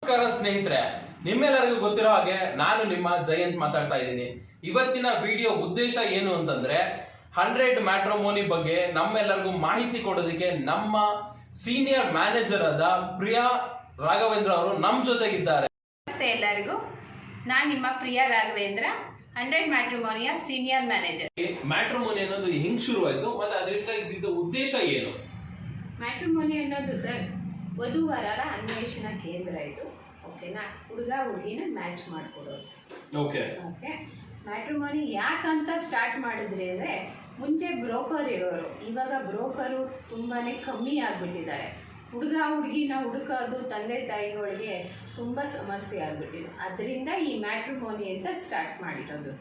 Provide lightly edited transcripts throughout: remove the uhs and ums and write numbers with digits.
ನಮಸ್ಕಾರ ಸ್ನೇಹಿತರೆ, ನಿಮ್ಮೆಲ್ಲರಿಗೂ ಗೊತ್ತಿರೋ ಹಾಗೆ ನಾನು ನಿಮ್ಮ ಜಯಂತ್ ಮಾತಾಡ್ತಾ ಇದ್ದೀನಿ. ಇವತ್ತಿನ ವಿಡಿಯೋ ಉದ್ದೇಶ ಏನು ಅಂತಂದ್ರೆ 100 ಮ್ಯಾಟ್ರಿಮೋನಿ ಬಗ್ಗೆ ನಮ್ಮೆಲ್ಲರಿಗೂ ಮಾಹಿತಿ ಕೊಡೋದಕ್ಕೆ ನಮ್ಮ ಸೀನಿಯರ್ ಮ್ಯಾನೇಜರ್ ಆದ ಪ್ರಿಯಾ ರಾಘವೇಂದ್ರ ಅವರು ನಮ್ಮ ಜೊತೆಗಿದ್ದಾರೆ. ನಮಸ್ತೆ ಎಲ್ಲರಿಗೂ, ನಾನು ನಿಮ್ಮ ಪ್ರಿಯಾ ರಾಘವೇಂದ್ರ, 100 ಮ್ಯಾಟ್ರಿಮೋನಿಯ ಸೀನಿಯರ್ ಮ್ಯಾನೇಜರ್. ಮ್ಯಾಟ್ರಿಮೋನಿ ಅನ್ನೋದು ಹೆಂಗ್ ಶುರುವಾಯ್ತು ಮತ್ತೆ ಅದರಿಂದ ಇದ್ದಿದ್ದ ಉದ್ದೇಶ ಏನು? ಮ್ಯಾಟ್ರಿಮೋನಿ ಅನ್ನೋದು ಸರ್ ವಧುವರರ ಅನ್ವೇಷಣಾ ಕೇಂದ್ರ. ಇದು ಓಕೆನಾ, ಹುಡುಗ ಹುಡುಗಿನ ಮ್ಯಾಚ್ ಮಾಡ್ಕೊಡೋದು. ಓಕೆ, ಮ್ಯಾಟ್ರಿಮೋನಿ ಯಾಕಂತ ಸ್ಟಾರ್ಟ್ ಮಾಡಿದ್ರಿ ಅಂದರೆ, ಮುಂಚೆ ಬ್ರೋಕರ್ ಇರೋರು, ಇವಾಗ ಬ್ರೋಕರು ತುಂಬಾ ಕಮ್ಮಿ ಆಗಿಬಿಟ್ಟಿದ್ದಾರೆ. ಹುಡುಗ ಹುಡುಗಿನ ಹುಡುಕೋದು ತಂದೆ ತಾಯಿಗಳಿಗೆ ತುಂಬ ಸಮಸ್ಯೆ ಆಗಿಬಿಟ್ಟಿದೆ. ಅದರಿಂದ ಈ ಮ್ಯಾಟ್ರಿಮೋನಿ ಅಂತ ಸ್ಟಾರ್ಟ್ ಮಾಡಿರೋದು.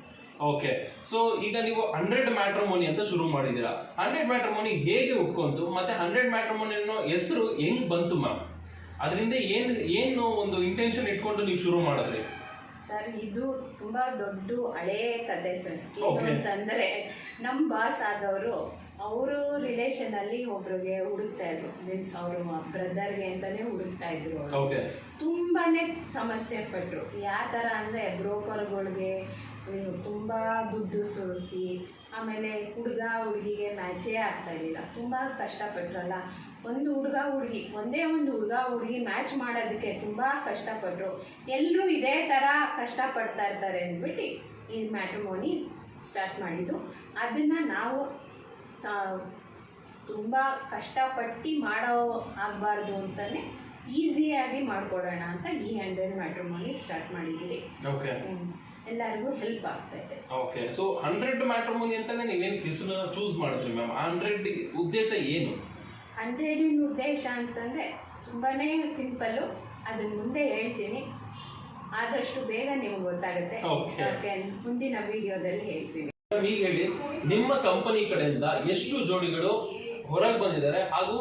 ಓಕೆ, ಸೊ ಈಗ ನೀವು 100 ಮ್ಯಾಟ್ರಿಮೋನಿ ಅಂತ ಶುರು ಮಾಡಿದೀರಾ. 100 ಮ್ಯಾಟ್ರಿಮೋನಿ ಹೇಗೆ ಹುಟ್ಕೊಂತು ಮತ್ತೆ 100 ಮ್ಯಾಟ್ರಿಮೋನಿ ಅನ್ನೋ ಹೆಸರು ಹೆಂಗ್ ಬಂತು ಮ್ಯಾಮ್? ಅದರಿಂದ ಏನು ಒಂದು ಇಂಟೆನ್ಷನ್ ಇಟ್ಕೊಂಡು ನೀವು ಶುರು ಮಾಡಿದ್ರಿ? ಸರ್, ಇದು ತುಂಬಾ ದೊಡ್ಡ ಹಳೇ ಕತೆ ಸರ್. ಏನು ಅಂತಂದ್ರೆ, ನಮ್ಮ ಬಾಸ್ ಆದವರು ಅವರು ರಿಲೇಷನ್ ಅಲ್ಲಿ ಒಬ್ರಿಗೆ ಹುಡುಕ್ತಾ ಇದ್ರು. ಮೀನ್ಸ್ ಅವರು ಬ್ರದರ್ಗೆ ಅಂತಾನೆ ಹುಡುಕ್ತಾ ಇದ್ರು. ತುಂಬಾನೇ ಸಮಸ್ಯೆ ಪಟ್ರು. ಯಾವ ತರ ಅಂದ್ರೆ, ಬ್ರೋಕರ್ಗಳಿಗೆ ತುಂಬಾ ದುಡ್ಡು ಸುರಿಸಿ, ಆಮೇಲೆ ಹುಡುಗ ಹುಡುಗಿಗೆ ಮ್ಯಾಚೇ ಆಗ್ತಾ ಇರಲಿಲ್ಲ. ತುಂಬಾ ಕಷ್ಟಪಟ್ರಲ್ಲ. ಒಂದು ಹುಡುಗ ಹುಡುಗಿ, ಒಂದೇ ಒಂದು ಹುಡುಗ ಹುಡುಗಿ ಮ್ಯಾಚ್ ಮಾಡೋದಕ್ಕೆ ತುಂಬಾ ಕಷ್ಟಪಟ್ರು. ಎಲ್ಲರೂ ಇದೇ ತರ ಕಷ್ಟಪಡ್ತಾ ಇರ್ತಾರೆ ಅಂದ್ಬಿಟ್ಟು ಈ ಮ್ಯಾಟ್ರಿಮೋನಿ ಸ್ಟಾರ್ಟ್ ಮಾಡಿದ್ದು. ಅದನ್ನ ನಾವು ತುಂಬ ಕಷ್ಟಪಟ್ಟು ಮಾಡೋ ಆಗಬಾರ್ದು ಅಂತಲೇ ಈಸಿಯಾಗಿ ಮಾಡಿಕೊಡೋಣ ಅಂತ ಈ 100 ಮ್ಯಾಟ್ರಿಮೋನಿ ಸ್ಟಾರ್ಟ್ ಮಾಡಿದ್ದೀವಿ. ಎಲ್ಲರಿಗೂ ಹೆಲ್ಪ್ ಆಗ್ತಾ ಇದೆ. ಓಕೆ, ಸೊ 100 ಮ್ಯಾಟ್ರಿಮೋನಿ ಅಂತಾನೆ ನೀವೇನು ಹೆಸರನ್ನ ಚೂಸ್ ಮಾಡಿದ್ರಿ ಮ್ಯಾಮ್? 100 ಉದ್ದೇಶ ಏನು? 100 ಉದ್ದೇಶ ಅಂತಂದರೆ ತುಂಬಾನೇ ಸಿಂಪಲ್ಲು. ಅದನ್ನ ಮುಂದೆ ಹೇಳ್ತೀನಿ, ಆದಷ್ಟು ಬೇಗ ನಿಮ್ಗೆ ಗೊತ್ತಾಗುತ್ತೆ. ಮುಂದಿನ ವಿಡಿಯೋದಲ್ಲಿ ಹೇಳ್ತೀನಿ. ಈಗ ಹೇಳಿ, ನಿಮ್ಮ ಕಂಪನಿ ಕಡೆಯಿಂದ ಎಷ್ಟು ಜೋಡಿಗಳು ಹೊರಗೆ ಬಂದಿದ್ದಾರೆ ಹಾಗೂ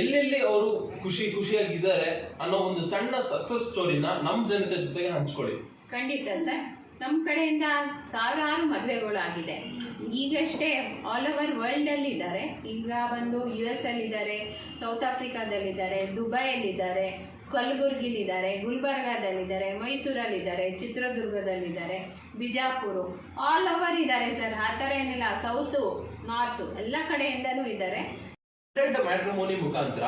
ಎಲ್ಲೆಲ್ಲಿ ಅವರು ಖುಷಿಯಾಗಿದ್ದಾರೆ ಅನ್ನೋ ಒಂದು ಸಣ್ಣ ಸಕ್ಸಸ್ ಸ್ಟೋರಿನ ನಮ್ಮ ಜನತೆ ಜೊತೆಗೆ ಹಂಚ್ಕೊಳ್ಳಿ. ಖಂಡಿತ ಸರ್, ನಮ್ಮ ಕಡೆಯಿಂದ ಸಾವಿರಾರು ಮದುವೆಗಳು ಆಗಿದೆ. ಈಗಷ್ಟೇ ಆಲ್ ಓವರ್ ವರ್ಲ್ಡ್ ಅಲ್ಲಿ ಇದ್ದಾರೆ. ಈಗ ಬಂದು US ಅಲ್ಲಿದ್ದಾರೆ, ಸೌತ್ ಆಫ್ರಿಕಾದಲ್ಲಿದ್ದಾರೆ, ದುಬೈಯಲ್ಲಿದ್ದಾರೆ, ಕಲಬುರ್ಗಿಲಿದ್ದಾರೆ, ಗುಲ್ಬರ್ಗಾದಲ್ಲಿದ್ದಾರೆ, ಮೈಸೂರಲ್ಲಿದ್ದಾರೆ, ಚಿತ್ರದುರ್ಗದಲ್ಲಿದ್ದಾರೆ, ಬಿಜಾಪುರ, ಆಲ್ ಓವರ್ ಇದ್ದಾರೆ ಸರ್. ಆ ಥರ ಏನಿಲ್ಲ, ಸೌತು ನಾರ್ತು ಎಲ್ಲ ಕಡೆಯಿಂದನೂ ಇದ್ದಾರೆ. 100 ಮ್ಯಾಟ್ರಿಮೋನಿ ಮುಖಾಂತರ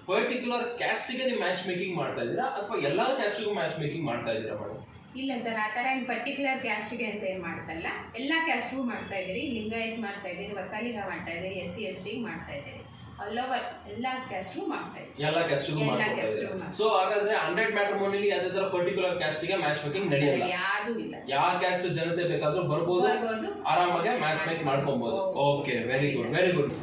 ಪರ್ಟಿಕ್ಯುಲರ್ ಕ್ಯಾಸ್ಟ್ಗೆ ನೀವು ಮ್ಯಾಚ್ ಮೇಕಿಂಗ್ ಮಾಡ್ತಾ ಇದ್ದೀರಾ ಅಥವಾ ಎಲ್ಲಾ ಕ್ಯಾಸ್ಟ್ಗೂ ಮ್ಯಾಚ್ ಮೇಕಿಂಗ್ ಮಾಡ್ತಾ ಇದ್ದೀರಾ ಮೇಡಮ್? ಇಲ್ಲ ಸರ್, ಆ ಥರ ಏನು ಪರ್ಟಿಕ್ಯುಲರ್ ಕ್ಯಾಸ್ಟ್ಗೆ ಅಂತ ಏನು ಮಾಡ್ತಾ ಇಲ್ಲ. ಎಲ್ಲ ಕ್ಯಾಸ್ಟ್ಗೂ ಮಾಡ್ತಾ ಇದ್ದೀರಿ. ಲಿಂಗಾಯತ್ ಮಾಡ್ತಾ ಇದ್ದೀರಿ, ಒಕ್ಕಲಿಗ ಮಾಡ್ತಾ ಇದ್ದೀರಿ, SC ST ಮಾಡ್ತಾ ಇದ್ದೀರಿ. ಆಲ್ ಓವರ್ ಎಲ್ಲ ಕ್ಯಾಸ್ಟ್ಗೂ ಮಾಡ್ತಾ ಇದ್ದೀರಿ. ಎಲ್ಲ ಕ್ಯಾಸ್ಟ್ಗೂ ಮಾಡ್ತಾ ಇದ್ದೀರಿ. ಸೊ ಹಾಗಾದ್ರೆ 100 ಮ್ಯಾಟ್ರಿಮೋನಿಲಿ ಅದೇ ತರ ಪರ್ಟಿಕ್ಯುಲರ್ ಕ್ಯಾಸ್ಟ್ಗೆ ಮ್ಯಾಚ್ ಮೇಕಿಂಗ್ ನಡೆಯಲ್ಲ? ಯಾವುದು ಇಲ್ಲ. ಯಾವ ಕ್ಯಾಸ್ಟ್ ಜನತೆ ಬೇಕಾದ್ರೂ ಬರ್ಬೋದು, ಆರಾಮಾಗಿ ಮ್ಯಾಚ್ ಮೇಕ್ ಮಾಡ್ಕೊಬಹುದು. Okay, very good.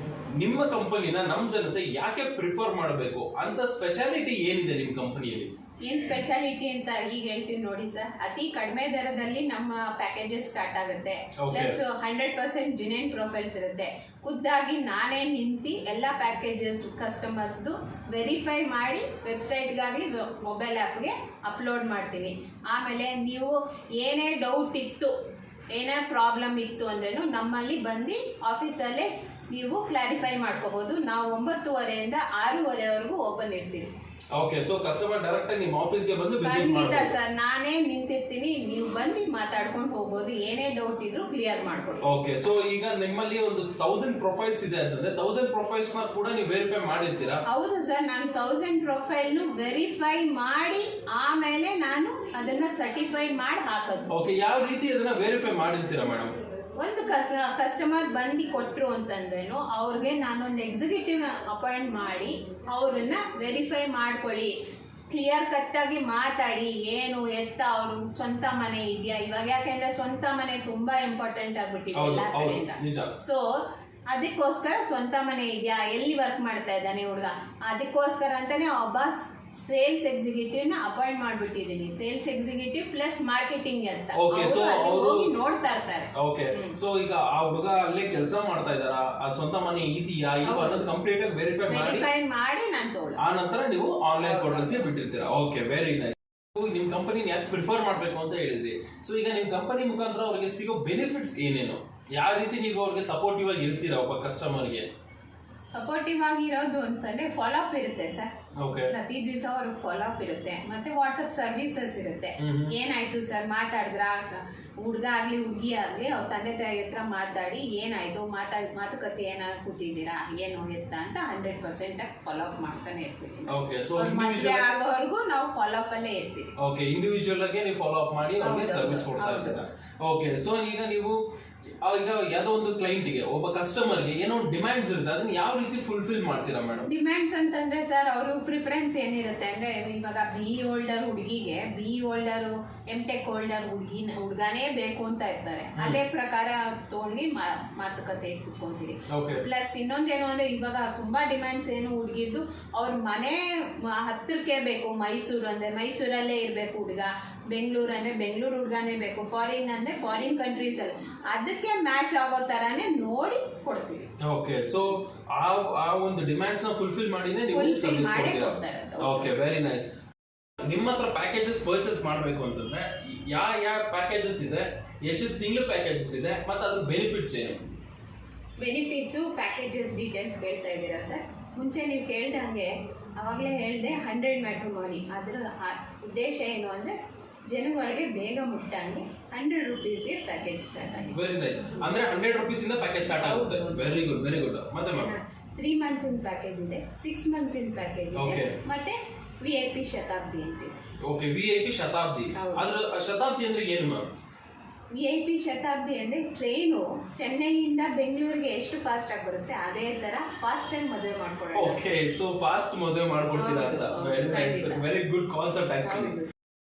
ನಿಮ್ಮ ಕಂಪನಿನ ನಮ್ಮ ಜನತೆ ಯಾಕೆ ಪ್ರಿಫರ್ ಮಾಡಬೇಕು ಅಂತ ಸ್ಪೆಷಾಲಿಟಿ ಏನಿದೆ ನಿಮ್ಮ ಕಂಪನಿಯಲ್ಲಿ? ಏನ್ ಸ್ಪೆಷಾಲಿಟಿ ಅಂತ ಈಗ ಹೇಳ್ತೀವಿ ನೋಡಿ ಸರ್. ಅತಿ ಕಡಿಮೆ ದರದಲ್ಲಿ ನಮ್ಮ ಪ್ಯಾಕೇಜಸ್ ಸ್ಟಾರ್ಟ್ ಆಗುತ್ತೆ. ಪ್ಲಸ್ 100% ಜಿನೈನ್ ಪ್ರೊಫೈಲ್ಸ್ ಇರುತ್ತೆ. ಖುದ್ದಾಗಿ ನಾನೇ ನಿಂತು ಎಲ್ಲ ಪ್ಯಾಕೇಜಸ್ ಕಸ್ಟಮರ್ಸ್ದು ವೆರಿಫೈ ಮಾಡಿ ವೆಬ್ಸೈಟ್ಗಾಗಿ ಮೊಬೈಲ್ ಆ್ಯಪ್ಗೆ ಅಪ್ಲೋಡ್ ಮಾಡ್ತೀನಿ. ಆಮೇಲೆ ನೀವು ಏನೇ ಡೌಟ್ ಇತ್ತು, ಏನೇ ಪ್ರಾಬ್ಲಮ್ ಇತ್ತು ಅಂದ್ರೂ ನಮ್ಮಲ್ಲಿ ಬಂದು ಆಫೀಸಲ್ಲೇ ನೀವು ಕ್ಲಾರಿಫೈ ಮಾಡ್ಕೋಬಹುದು. ನಾವು 9:30 to 6:30 ಓಪನ್ ಇರ್ತೀವಿ. ಓಕೆ, ಸೊ ಕಸ್ಟಮರ್ ಡೈರೆಕ್ಟ್ ಆಗಿ ನಿಮ್ಮ ಆಫೀಸ್ಗೆ ಬಂದು ವಿಸಿಟ್ ಮಾಡಬಹುದು ಸರ್. ನಾನೇ ನಿಂತಿರ್ತೀನಿ, ನೀವು ಬಂದು ಮಾತಾಡ್ಕೊಂಡು ಹೋಗ್ಬೋದು. ಏನೇ ಡೌಟ್ ಇದ್ರೂ ಕ್ಲಿಯರ್ ಮಾಡ್ಕೊಡಿ. ಓಕೆ, ಸೊ ಈಗ ನಿಮ್ಮಲ್ಲಿ ಒಂದು 1000 ಪ್ರೊಫೈಲ್ಸ್ ಇದೆ ಅಂತಂದ್ರೆ 1000 ಪ್ರೊಫೈಲ್ಸ್ ನ ಕೂಡ ನೀವು ವೆರಿಫೈ ಮಾಡಿರ್ತೀರಾ? ಹೌದು ಸರ್, ನಾನು 1000 ಪ್ರೊಫೈಲ್ ವೆರಿಫೈ ಮಾಡಿ ಆಮೇಲೆ ನಾನು ಅದನ್ನ ಸರ್ಟಿಫೈ ಮಾಡಿ ಹಾಕೋದು. ಓಕೆ, ಯಾವ ರೀತಿ ಅದನ್ನ ವೆರಿಫೈ ಮಾಡಿರ್ತೀರಾ ಮೇಡಮ್? ಒಂದು ಕಸ್ಟಮರ್ ಬಂದು ಕೊಟ್ಟರು ಅಂತಂದ್ರೇನು, ಅವ್ರಿಗೆ ನಾನೊಂದು ಎಕ್ಸಿಕ್ಯೂಟಿವ್ ಅಪಾಯಿಂಟ್ ಮಾಡಿ ಅವ್ರನ್ನ ವೆರಿಫೈ ಮಾಡ್ಕೊಳ್ಳಿ, ಕ್ಲಿಯರ್ ಕಟ್ಟಾಗಿ ಮಾತಾಡಿ, ಏನು ಎತ್ತ ಅವ್ರ ಸ್ವಂತ ಮನೆ ಇದೆಯಾ. ಇವಾಗ ಯಾಕೆಂದ್ರೆ ಸ್ವಂತ ಮನೆ ತುಂಬಾ ಇಂಪಾರ್ಟೆಂಟ್ ಆಗ್ಬಿಟ್ಟಿದೆ ಎಲ್ಲ ಕಡೆಯಿಂದ. ಸೊ ಅದಕ್ಕೋಸ್ಕರ ಸ್ವಂತ ಮನೆ ಇದೆಯಾ, ಎಲ್ಲಿ ವರ್ಕ್ ಮಾಡ್ತಾ ಇದ್ದಾನೆ ಹುಡುಗ, ಅದಕ್ಕೋಸ್ಕರ ಅಂತಾನೆ ಒಬ್ಬ ಸೇಲ್ಸ್ ಎಕ್ಸಿಕ್ಯೂಟಿವ್ ನ ಅಪಾಯಿಂಟ್ ಮಾಡ್ಬಿಟ್ಟಿದ್ದೀನಿ. ಸೇಲ್ಸ್ ಎಕ್ಸಿಕ್ಯೂಟಿವ್ ಪ್ಲಸ್ ಮಾರ್ಕೆಟಿಂಗ್ ಅಂತ ಹೋಗಿ ನೋಡ್ತಾ ಇರ್ತಾರೆ. ಓಕೆ, ಸೊ ಈಗ ಆ ಹುಡುಗ ಅಲ್ಲೇ ಕೆಲಸ ಮಾಡ್ತಾ ಇದಾರಾ, ಅದು ಸ್ವಂತ ಮನೆ ಇದೆಯಾ ಇಲ್ವಾ ಅನ್ನೋದು ಕಂಪ್ಲೀಟ್ ಆಗಿ ವೆರಿಫೈ ಮಾಡಿ ನಾನು ಆ ನಂತರ ನೀವು ಆನ್ಲೈನ್ ಕೊಡಲ್ಸಿ ಬಿಟ್ಟಿರ್ತೀರಾ. Okay, very nice. ನಿಮ್ ಕಂಪನಿ ಯಾಕೆ ಪ್ರಿಫರ್ ಮಾಡ್ಬೇಕು ಅಂತ ಹೇಳಿದ್ರಿ. ಸೊ ಈಗ ನಿಮ್ ಕಂಪನಿ ಮುಖಾಂತರ ಅವ್ರಿಗೆ ಸಿಗೋ ಬೆನಿಫಿಟ್ಸ್ ಏನೇನು, ಯಾವ ರೀತಿ ನೀವು ಅವ್ರಿಗೆ ಸಪೋರ್ಟಿವ್ ಆಗಿ ಇರ್ತೀರಾ? ಒಬ್ಬ ಕಸ್ಟಮರ್ಗೆ ಸಪೋರ್ಟಿವ್ ಆಗಿರೋದು ಅಂತಂದ್ರೆ ಫಾಲೋ ಅಪ್ ಇರುತ್ತೆ ಸರ್. ಓಕೆ ಪ್ರತಿ ದಿವಸ ಅವ್ರಿಗೆ ಫಾಲೋ ಅಪ್ ಇರುತ್ತೆ ಮತ್ತೆ ವಾಟ್ಸಪ್ ಸರ್ವಿಸಸ್ ಇರುತ್ತೆ. ಏನಾಯ್ತು ಸರ್ ಮಾತಾಡಿದ್ರ ಹುಡುಗ ಆಗ್ಲಿ ಹುಡುಗಿ ಆಗ್ಲಿ ಅವ್ರ ತಂದೆ ತಾಯಿ ಹತ್ರ ಮಾತಾಡಿ ಏನಾಯ್ತು ಮಾತುಕತೆ ಏನಾದ್ರು ಕೂತಿದ್ದೀರಾ ಏನು ಎತ್ತ ಅಂತ 100% ಫಾಲೋ ಅಪ್ ಮಾಡ್ತಾನೆ ಇರ್ತೀವಿ. ಓಕೆ ಸೊ ಮದುವೆ ಆಗೋವರೆಗೂ ನಾವು ಫಾಲೋ ಅಪ್ ಅಲ್ಲೇ ಇರ್ತೀವಿ. ಓಕೆ ಇಂಡಿವಿಜುವಲ್ ಆಗಿ ನೀವು ಫಾಲೋ ಅಪ್ ಮಾಡಿ ಅವ್ರಿಗೆ ಸರ್ವಿಸ್ ಕೊಡ್ತಾ ಇದ್ದೀರಾ. ಓಕೆ ಸೊ ಈಗ ನೀವು ಈಗ ಯಾವ್ದೋ ಒಂದು ಕ್ಲೈಂಟ್ಗೆ ಒಬ್ಬ ಕಸ್ಟಮರ್ಗೆ ಏನೋ ಒಂದು ಡಿಮ್ಯಾಂಡ್ಸ್ ಇರುತ್ತೆ ಅದನ್ನ ಯಾವ ರೀತಿ ಫುಲ್ಫಿಲ್ ಮಾಡ್ತೀರಾ ಮೇಡಮ್? ಡಿಮ್ಯಾಂಡ್ಸ್ ಅಂತಂದ್ರೆ ಸರ್ ಅವರು ಪ್ರಿಫರೆನ್ಸ್ ಏನಿರುತ್ತೆ ಅಂದ್ರೆ ಇವಾಗ BE ಹೋಲ್ಡರ್ ಹುಡುಗಿಗೆ BE ಹೋಲ್ಡರ್ MTech ಹೋಲ್ಡರ್ ಹುಡುಗನೇ ಬೇಕು ಅಂತ ಇರ್ತಾರೆ. ಅದೇ ಪ್ರಕಾರ ತಗೊಂಡು ಮಾತುಕತೆ ಕುತ್ಕೊಂತೀರಿ. ಪ್ಲಸ್ ಇನ್ನೊಂದೇನು ಅಂದ್ರೆ ಇವಾಗ ತುಂಬಾ ಡಿಮ್ಯಾಂಡ್ಸ್ ಏನು ಹುಡುಗಿದ್ದು ಅವ್ರ ಮನೆ ಹತ್ತಿರಕ್ಕೆ ಬೇಕು. ಮೈಸೂರು ಅಂದ್ರೆ ಮೈಸೂರಲ್ಲೇ ಇರ್ಬೇಕು ಹುಡುಗ, ಬೆಂಗಳೂರು ಅಂದ್ರೆ ಬೆಂಗಳೂರು ಹುಡುಗನೇ ಬೇಕು, ಫಾರಿನ್ ಅಂದ್ರೆ ಫಾರಿನ್ ಕಂಟ್ರೀಸ್ ಅಲ್ಲಿ ಅದಕ್ಕೆ ಮ್ಯಾಚ್ ಆಗೋ ತರಾನೇ ನೋಡಿ ಕೊಡ್ತೀವಿ. ಓಕೆ ಸೊ ಆ ಒಂದು ಡಿಮ್ಯಾಂಡ್ಸ್ ನ ಫುಲ್ಫಿಲ್ ಮಾಡಿನೇ ನೀವು ಸರ್ವಿಸ್ ಕೊಡ್ತೀರಾ. Okay very nice. ನಿಮ್ಮ ಹತ್ರ ಪ್ಯಾಕೇಜಸ್ ಪರ್ಚೇಸ್ ಮಾಡಬೇಕು ಅಂತಂದ್ರೆ ಯಾವ ಪ್ಯಾಕೇಜಸ್ ಇದೆ, ಎಷ್ಟು ತಿಂಗಳ ಪ್ಯಾಕೇಜಸ್ ಇದೆ ಮತ್ತೆ ಅದ್ರ ಬೆನಿಫಿಟ್ಸ್ ಏನು? ಬೆನಿಫಿಟ್ಸು ಪ್ಯಾಕೇಜಸ್ ಡೀಟೇಲ್ಸ್ ಕೇಳ್ತಾ ಇದ್ದೀರಾ ಸರ್? ಮುಂಚೆ ನೀವು ಕೇಳ್ದಂಗೆ ಅವಾಗಲೇ ಹೇಳಿದೆ 100 ಮ್ಯಾಟ್ರಿಮೋನಿ. ಅದರ ಉದ್ದೇಶ ಏನು ಅಂದರೆ ಜನಗಳಿಗೆ ಬೇಗ ಮುಟ್ಟಂಗೆ 100 ರೂಪೀಸ್ಗೆ ಪ್ಯಾಕೇಜ್ ಸ್ಟಾರ್ಟ್ ಆಗಿದೆ. Very nice. ಅಂದ್ರೆ 100 ರೂಪೀಸ್ ಇಂದ ಪ್ಯಾಕೇಜ್ ಸ್ಟಾರ್ಟ್ ಆಗುತ್ತೆ. Very good very good. ಮತ್ತೆ ಮ್ಯಾಮ್ 3 ಮಂತ್ಸ್ ಇನ್ ಪ್ಯಾಕೇಜ್ ಇದೆ, 6 ಮಂತ್ಸ್ ಇನ್ ಪ್ಯಾಕೇಜ್ ಇದೆ, ಮತ್ತೆ VIP ಶತಾಬ್ದಿ ಅಂತ. Okay VIP Shatabdi. ಅದ್ರ ಶತಾಬ್ದಿ ಅಂದ್ರೆ ಏನು ಮ್ಯಾಮ್? VIP ಶತಾಬ್ದಿ ಅಂದ್ರೆ ಟ್ರೈನು ಚೆನ್ನೈಯಿಂದ ಬೆಂಗಳೂರಿಗೆ ಎಷ್ಟು ಫಾಸ್ಟ್ ಆಗಿ ಬರುತ್ತೆ ಅದೇ ತರ ಫಾಸ್ಟ್ ಆಗಿ ಮದುವೆ ಮಾಡ್ಕೊಳ್ಳೋದು. ಓಕೆ ಸೊ ಫಾಸ್ಟ್ ಮದುವೆ ಮಾಡ್ಕೊಡ್ತೀರಾ ಅಂತ. Very nice, very good concept actually.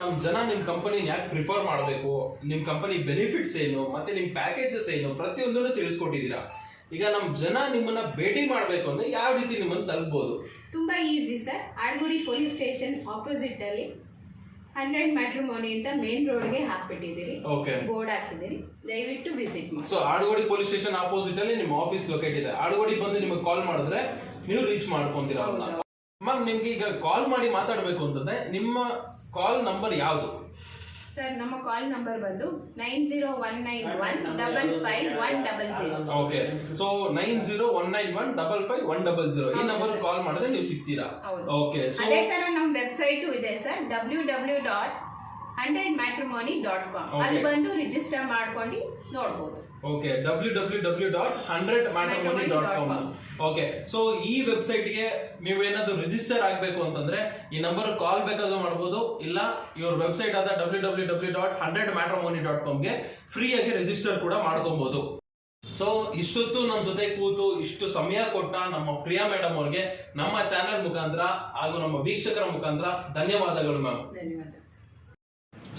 ನಮ್ ಜನ ನಿಮ್ ಕಂಪನಿ ಯಾಕೆ ಪ್ರಿಫರ್ ಮಾಡಬೇಕು, ನಿಮ್ ಕಂಪನಿ ಬೆನಿಫಿಟ್ಸ್ ಏನು ಮತ್ತೆ ನಿಮ್ ಪ್ಯಾಕೇಜಸ್ ಏನು ಪ್ರತಿಯೊಂದನ್ನು ತಿಳಿಸ್ಕೊಟ್ಟಿದ್ದೀರಾ. ಈಗ ನಮ್ ಜನ ನಿಮ್ಮನ್ನ ಭೇಟಿ ಮಾಡ್ಬೇಕು ಅಂದ್ರೆ ಯಾವ ರೀತಿ ನಿಮ್ಮನ್ನ ತಲುಪಬಹುದು? ತುಂಬಾ easy sir. Adugodi police station opposite ಅಲ್ಲಿ 100 ಮ್ಯಾಟ್ರಿಮೋನಿ ಅಂತ ಮೇನ್ ರೋಡ್ಗೆ ಹಾಕ್ಬಿಟ್ಟಿದ್ದೀರಿ. ಬೋರ್ಡ್ ಹಾಕಿದ್ದೀರಿ, ದಯವಿಟ್ಟು ವಿಸಿಟ್ ಮಾಡಿ. ಸೊ ಆಡ್ಗೋಡಿ ಪೊಲೀಸ್ ಸ್ಟೇಷನ್ ಆಪೋಸಿಟ್ ಅಲ್ಲಿ ನಿಮ್ಮ ಆಫೀಸ್ ಲೊಕೇಟ್ ಇದೆ. ಆಡ್ಗೋಡಿ ಬಂದು ನಿಮಗೆ ಕಾಲ್ ಮಾಡಿದ್ರೆ ನೀವು ರೀಚ್ ಮಾಡ್ಕೊಂತೀರಾ. ಮ್ಯಾಮ್ ನಿಮ್ಗೆ ಈಗ ಕಾಲ್ ಮಾಡಿ ಮಾತಾಡ್ಬೇಕು ಅಂತಂದ್ರೆ ನಿಮ್ಮ ಕಾಲ್ ನಂಬರ್ ಯಾವುದು ಸರ್? ನಮ್ಮ ಕಾಲ್ ನಂಬರ್ ಬಂದು 9019155100. ಓಕೆ ಸೊ 9019155100 ಈ ನಂಬರ್ ಕಾಲ್ ಮಾಡಿದ್ರೆ ನೀವು ಸಿಗ್ತೀರಾ. ಓಕೆ ಸೊ ಅದೇ ತರ ನಮ್ಮ ವೆಬ್ಸೈಟ್ ಇದೆ ಸರ್, www.100matrimony.com. ಅಲ್ಲಿ ಬಂದು ರಿಜಿಸ್ಟರ್ ಮಾಡ್ಕೊಂಡು ನೋಡಬಹುದು. Okay www.100matrimony.com. ಓಕೆ ಸೊ ಈ ವೆಬ್ಸೈಟ್ಗೆ ನೀವೇನಾದ್ರು ರಿಜಿಸ್ಟರ್ ಆಗಬೇಕು ಅಂತಂದ್ರೆ ಈ ನಂಬರ್ ಕಾಲ್ ಬೇಕಾದ್ರೂ ಮಾಡಬಹುದು, ಇಲ್ಲ ಇವ್ರ ವೆಬ್ಸೈಟ್ ಆದ www.100matrimony.com ಗೆ ಫ್ರೀ ಆಗಿ ರಿಜಿಸ್ಟರ್ ಕೂಡ ಮಾಡ್ಕೊಬಹುದು. ಸೊ ಇಷ್ಟೊತ್ತು ನಮ್ಮ ಜೊತೆ ಕೂತು ಇಷ್ಟು ಸಮಯ ಕೊಟ್ಟ ನಮ್ಮ ಪ್ರಿಯಾ ಮೇಡಮ್ ಅವ್ರಿಗೆ ನಮ್ಮ ಚಾನೆಲ್ ಮುಖಾಂತರ ಹಾಗೂ ನಮ್ಮ ವೀಕ್ಷಕರ ಮುಖಾಂತರ ಧನ್ಯವಾದಗಳು ಮ್ಯಾಮ್.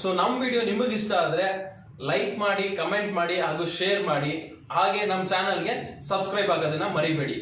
ಸೊ ನಮ್ಮ ವಿಡಿಯೋ ನಿಮಗೆ ಇಷ್ಟ ಆದ್ರೆ ಲೈಕ್ ಮಾಡಿ, ಕಮೆಂಟ್ ಮಾಡಿ ಹಾಗೂ ಶೇರ್ ಮಾಡಿ. ಹಾಗೆ ನಮ್ಮ ಚಾನಲ್ಗೆ ಸಬ್ಸ್ಕ್ರೈಬ್ ಆಗೋದನ್ನ ಮರಿಬೇಡಿ.